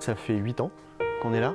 ça fait 8 ans qu'on est là.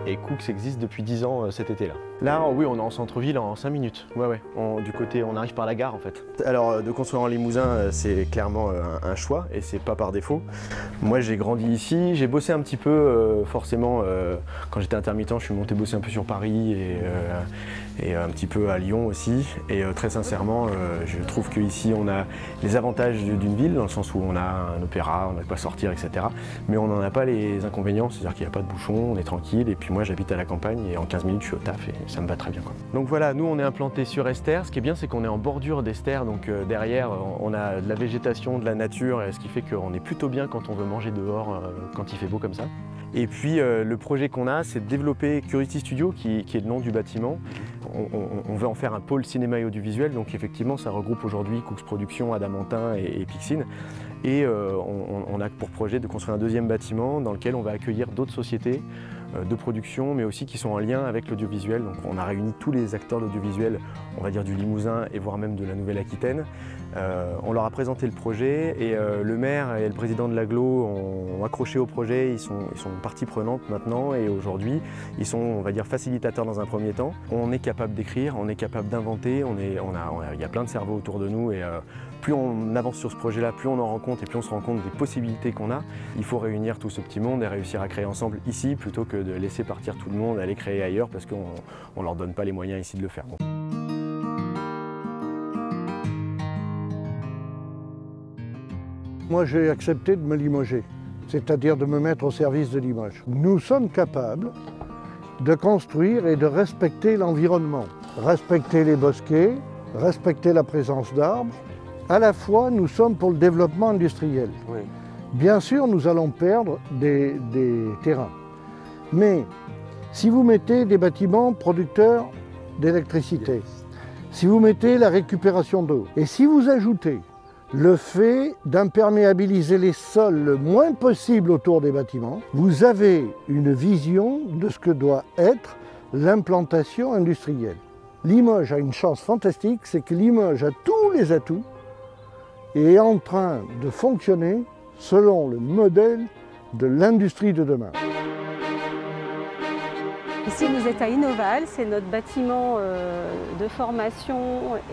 Et Cooks existe depuis 10 ans cet été-là. Là, oui, on est en centre-ville en 5 minutes. Ouais. Du côté, on arrive par la gare en fait. Alors, de construire en Limousin, c'est clairement un choix et c'est pas par défaut. Moi, j'ai grandi ici. J'ai bossé un petit peu, forcément, quand j'étais intermittent, je suis monté bosser un peu sur Paris et un petit peu à Lyon aussi. Et très sincèrement, je trouve qu'ici, on a les avantages d'une ville, dans le sens où on a un opéra, on a de quoi sortir, etc. Mais on n'en a pas les inconvénients, c'est-à-dire qu'il n'y a pas de bouchon, on est tranquille. Et puis moi, j'habite à la campagne et en 15 minutes, je suis au taf et ça me va très bien, quoi. Donc voilà, nous, on est implanté sur Esters. Ce qui est bien, c'est qu'on est en bordure d'Esters. Donc derrière, on a de la végétation, de la nature, ce qui fait qu'on est plutôt bien quand on veut manger dehors, quand il fait beau comme ça. Et puis le projet qu'on a, c'est de développer Curiosity Studio, qui est le nom du bâtiment. On veut en faire un pôle cinéma et audiovisuel, donc effectivement ça regroupe aujourd'hui Cooks Productions, Adamantin et Pixine. Et on a pour projet de construire un deuxième bâtiment dans lequel on va accueillir d'autres sociétés de production, mais aussi qui sont en lien avec l'audiovisuel. Donc on a réuni tous les acteurs de l'audiovisuel, on va dire du Limousin et voire même de la Nouvelle-Aquitaine. On leur a présenté le projet et le maire et le président de l'agglo ont accroché au projet, ils sont partie prenante maintenant et aujourd'hui ils sont, on va dire, facilitateurs dans un premier temps. On est capable d'écrire, on est capable d'inventer, il y a plein de cerveaux autour de nous et plus on avance sur ce projet-là, plus on en rend compte et plus on se rend compte des possibilités qu'on a. Il faut réunir tout ce petit monde et réussir à créer ensemble ici plutôt que de laisser partir tout le monde, aller créer ailleurs parce qu'on ne leur donne pas les moyens ici de le faire. Moi, j'ai accepté de me limoger, c'est-à-dire de me mettre au service de Limoges. Nous sommes capables de construire et de respecter l'environnement, respecter les bosquets, respecter la présence d'arbres. À la fois, nous sommes pour le développement industriel. Oui. Bien sûr, nous allons perdre des terrains. Mais si vous mettez des bâtiments producteurs d'électricité, si vous mettez la récupération d'eau, et si vous ajoutez le fait d'imperméabiliser les sols le moins possible autour des bâtiments, vous avez une vision de ce que doit être l'implantation industrielle. Limoges a une chance fantastique, c'est que Limoges a tous les atouts et est en train de fonctionner selon le modèle de l'industrie de demain. Ici, vous êtes à Innoval, c'est notre bâtiment de formation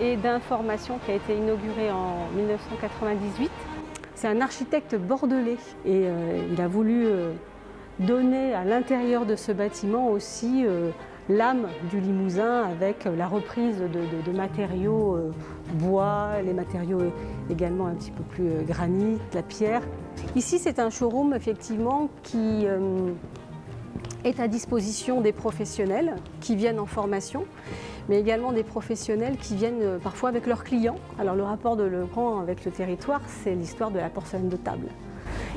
et d'information qui a été inauguré en 1998. C'est un architecte bordelais et il a voulu donner à l'intérieur de ce bâtiment aussi l'âme du Limousin avec la reprise de matériaux bois, les matériaux également un petit peu plus granit, la pierre. Ici, c'est un showroom effectivement qui est à disposition des professionnels qui viennent en formation, mais également des professionnels qui viennent parfois avec leurs clients. Alors le rapport de Legrand avec le territoire, c'est l'histoire de la porcelaine de table.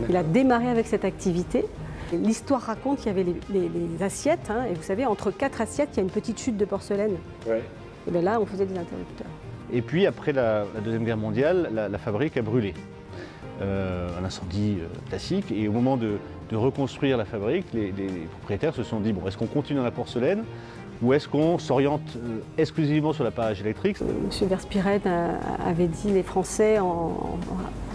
Il a démarré avec cette activité. L'histoire raconte qu'il y avait les assiettes, hein, et vous savez, entre 4 assiettes, il y a une petite chute de porcelaine. Ouais. Et bien là, on faisait des interrupteurs. Et puis après la Deuxième Guerre mondiale, la fabrique a brûlé. Un incendie classique, et au moment de reconstruire la fabrique, les propriétaires se sont dit, bon, est-ce qu'on continue dans la porcelaine ou est-ce qu'on s'oriente exclusivement sur l'appareillage électrique? Monsieur Verspiret avait dit les Français en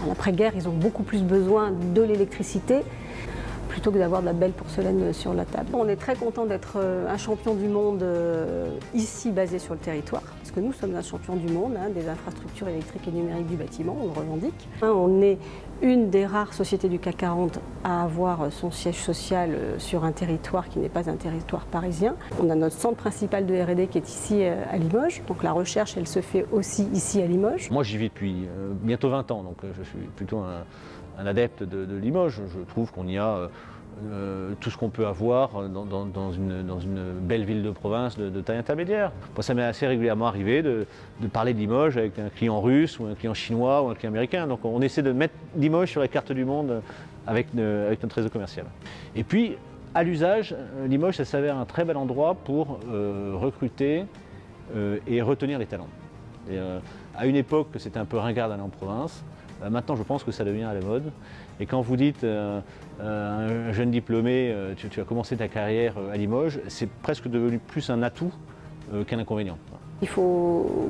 après-guerre, ils ont beaucoup plus besoin de l'électricité plutôt que d'avoir de la belle porcelaine sur la table. On est très content d'être un champion du monde ici basé sur le territoire, parce que nous sommes un champion du monde des infrastructures électriques et numériques du bâtiment, on le revendique. On est une des rares sociétés du CAC 40 à avoir son siège social sur un territoire qui n'est pas un territoire parisien. On a notre centre principal de R&D qui est ici à Limoges, donc la recherche elle se fait aussi ici à Limoges. Moi j'y vis depuis bientôt 20 ans, donc je suis plutôt un adepte de Limoges. Je trouve qu'on y a tout ce qu'on peut avoir dans une belle ville de province de taille intermédiaire. Moi, ça m'est assez régulièrement arrivé de parler de Limoges avec un client russe ou un client chinois ou un client américain. Donc on essaie de mettre Limoges sur la carte du monde avec notre réseau commercial. Et puis, à l'usage, Limoges, ça s'avère un très bel endroit pour recruter et retenir les talents. Et, à une époque, c'était un peu ringard d'aller en province. Maintenant, je pense que ça devient à la mode. Et quand vous dites un jeune diplômé, tu as commencé ta carrière à Limoges, c'est presque devenu plus un atout qu'un inconvénient. Il faut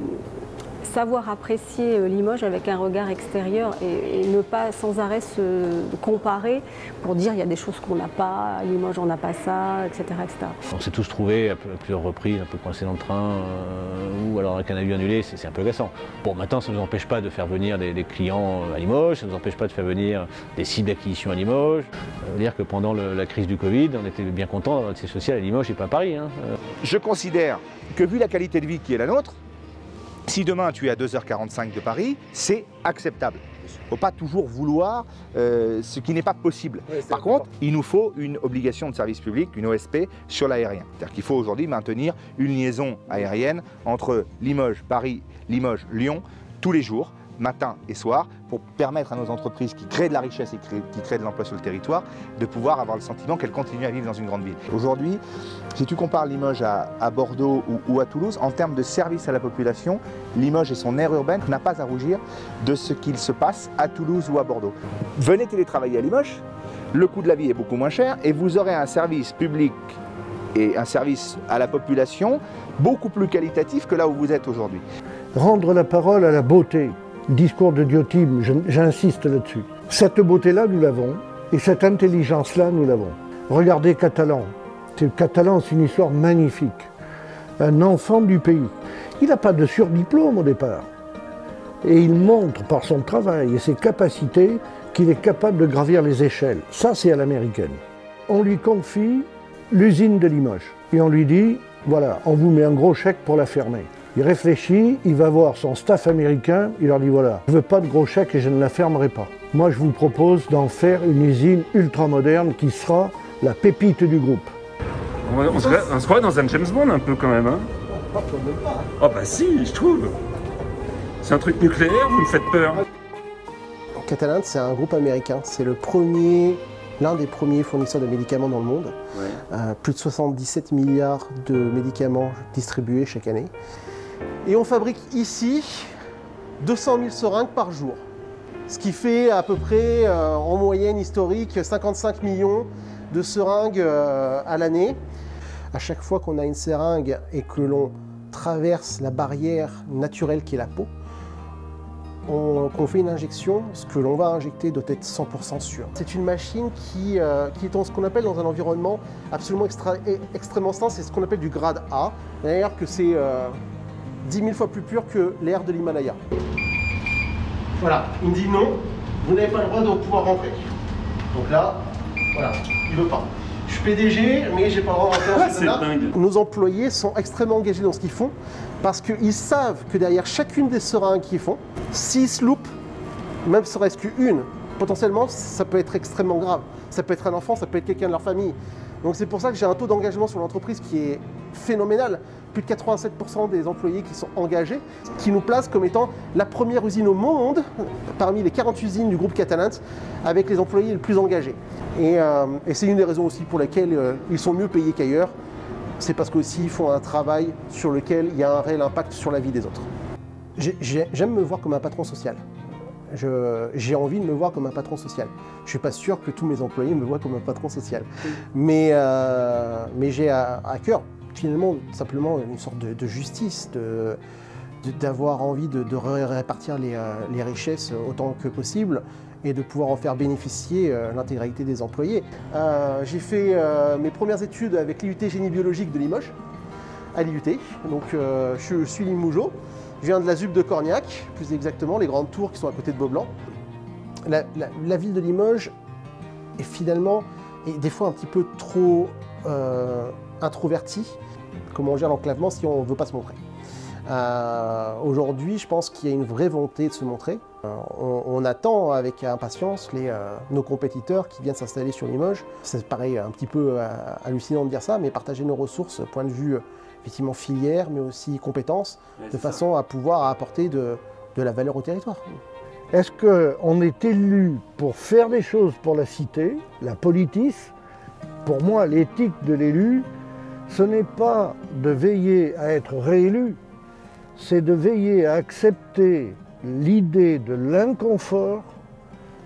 savoir apprécier Limoges avec un regard extérieur et ne pas sans arrêt se comparer pour dire il y a des choses qu'on n'a pas, à Limoges on n'a pas ça, etc., etc. On s'est tous trouvés à plusieurs reprises un peu coincés dans le train ou alors avec un avion annulé, c'est un peu agaçant. Bon, maintenant ça ne nous empêche pas de faire venir des clients à Limoges, ça ne nous empêche pas de faire venir des sites d'acquisition à Limoges. Ça veut dire que pendant la crise du Covid, on était bien contents d'avoir notre siège social à Limoges et pas à Paris. Hein. Je considère que vu la qualité de vie qui est la nôtre, si demain tu es à 2h45 de Paris, c'est acceptable. Il ne faut pas toujours vouloir ce qui n'est pas possible. Oui, par contre, il nous faut une obligation de service public, une OSP, sur l'aérien. C'est-à-dire qu'il faut aujourd'hui maintenir une liaison aérienne entre Limoges, Paris, Limoges, Lyon, tous les jours, matin et soir, pour permettre à nos entreprises qui créent de la richesse et qui créent de l'emploi sur le territoire, de pouvoir avoir le sentiment qu'elles continuent à vivre dans une grande ville. Aujourd'hui, si tu compares Limoges à Bordeaux ou à Toulouse, en termes de service à la population, Limoges et son aire urbaine n'a pas à rougir de ce qu'il se passe à Toulouse ou à Bordeaux. Venez télétravailler à Limoges, le coût de la vie est beaucoup moins cher et vous aurez un service public et un service à la population beaucoup plus qualitatif que là où vous êtes aujourd'hui. Rendre la parole à la beauté. Discours de Diotime, j'insiste là-dessus. Cette beauté-là, nous l'avons, et cette intelligence-là, nous l'avons. Regardez Catalan. Catalan, c'est une histoire magnifique. Un enfant du pays. Il n'a pas de surdiplôme au départ. Et il montre par son travail et ses capacités qu'il est capable de gravir les échelles. Ça, c'est à l'américaine. On lui confie l'usine de Limoges. Et on lui dit, voilà, on vous met un gros chèque pour la fermer. Il réfléchit, il va voir son staff américain, il leur dit voilà, je ne veux pas de gros chèques et je ne la fermerai pas. Moi je vous propose d'en faire une usine ultra moderne qui sera la pépite du groupe. On se croirait dans un James Bond un peu quand même, hein. Oh bah si, je trouve. C'est un truc nucléaire, vous me faites peur. Catalent, c'est un groupe américain, c'est l'un des premiers fournisseurs de médicaments dans le monde. Ouais. Plus de 77 milliards de médicaments distribués chaque année. Et on fabrique ici 200 000 seringues par jour. Ce qui fait à peu près, en moyenne historique, 55 millions de seringues à l'année. À chaque fois qu'on a une seringue et que l'on traverse la barrière naturelle qui est la peau, qu'on fait une injection, ce que l'on va injecter doit être 100% sûr. C'est une machine qui est dans ce qu'on appelle dans un environnement absolument extrêmement sain, c'est ce qu'on appelle du grade A. D'ailleurs que c'est 10 000 fois plus pur que l'air de l'Himalaya. Voilà, il me dit non, vous n'avez pas le droit de pouvoir rentrer. Donc là, voilà, il ne veut pas. Je suis PDG, mais j'ai pas le droit de rentrer dans cette zone-là. Nos employés sont extrêmement engagés dans ce qu'ils font parce qu'ils savent que derrière chacune des seringues qu'ils font, s'ils se loupent, même serait-ce qu'une, potentiellement, ça peut être extrêmement grave. Ça peut être un enfant, ça peut être quelqu'un de leur famille. Donc c'est pour ça que j'ai un taux d'engagement sur l'entreprise qui est phénoménal. Plus de 87% des employés qui sont engagés, qui nous place comme étant la première usine au monde, parmi les 40 usines du groupe Catalent, avec les employés les plus engagés. Et c'est une des raisons aussi pour lesquelles ils sont mieux payés qu'ailleurs. C'est parce qu'aussi ils font un travail sur lequel il y a un réel impact sur la vie des autres. J'aime me voir comme un patron social. J'ai envie de me voir comme un patron social. Je ne suis pas sûr que tous mes employés me voient comme un patron social. Mais j'ai à cœur, finalement, simplement une sorte de justice, d'avoir envie de répartir les richesses autant que possible et de pouvoir en faire bénéficier l'intégralité des employés. J'ai fait mes premières études avec l'IUT Génie Biologique de Limoges, à l'IUT. Donc je suis limougeot. Je viens de la ZUB de Corniac, plus exactement, les grandes tours qui sont à côté de Beaublanc. La ville de Limoges est finalement, des fois un petit peu trop introvertie. Comment on gère l'enclavement si on ne veut pas se montrer. Aujourd'hui, je pense qu'il y a une vraie volonté de se montrer. On attend avec impatience nos compétiteurs qui viennent s'installer sur Limoges. Ça paraît un petit peu hallucinant de dire ça, mais partager nos ressources, point de vue effectivement filière, mais aussi compétences, de façon à pouvoir apporter de la valeur au territoire. Est-ce qu'on est élu pour faire des choses pour la cité, la politis? Pour moi, l'éthique de l'élu, ce n'est pas de veiller à être réélu, c'est de veiller à accepter l'idée de l'inconfort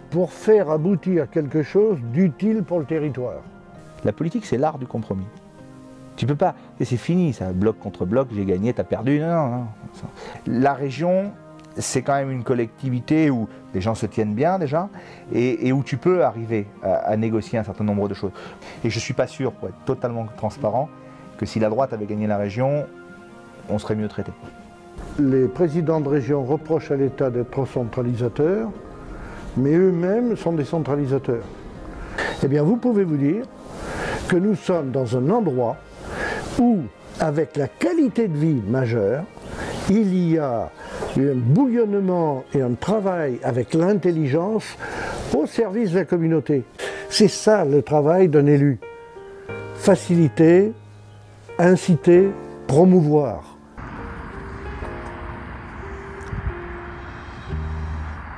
pour faire aboutir quelque chose d'utile pour le territoire. La politique, c'est l'art du compromis. Tu peux pas, et c'est fini, ça, bloc contre bloc, j'ai gagné, t'as perdu, non. La région, c'est quand même une collectivité où les gens se tiennent bien déjà, et où tu peux arriver à négocier un certain nombre de choses. Et je suis pas sûr, pour être totalement transparent, que si la droite avait gagné la région, on serait mieux traité. Les présidents de région reprochent à l'État d'être trop centralisateur, mais eux-mêmes sont des centralisateurs. Eh bien, vous pouvez vous dire que nous sommes dans un endroit où, avec la qualité de vie majeure, il y a un bouillonnement et un travail avec l'intelligence au service de la communauté. C'est ça le travail d'un élu. Faciliter, inciter, promouvoir.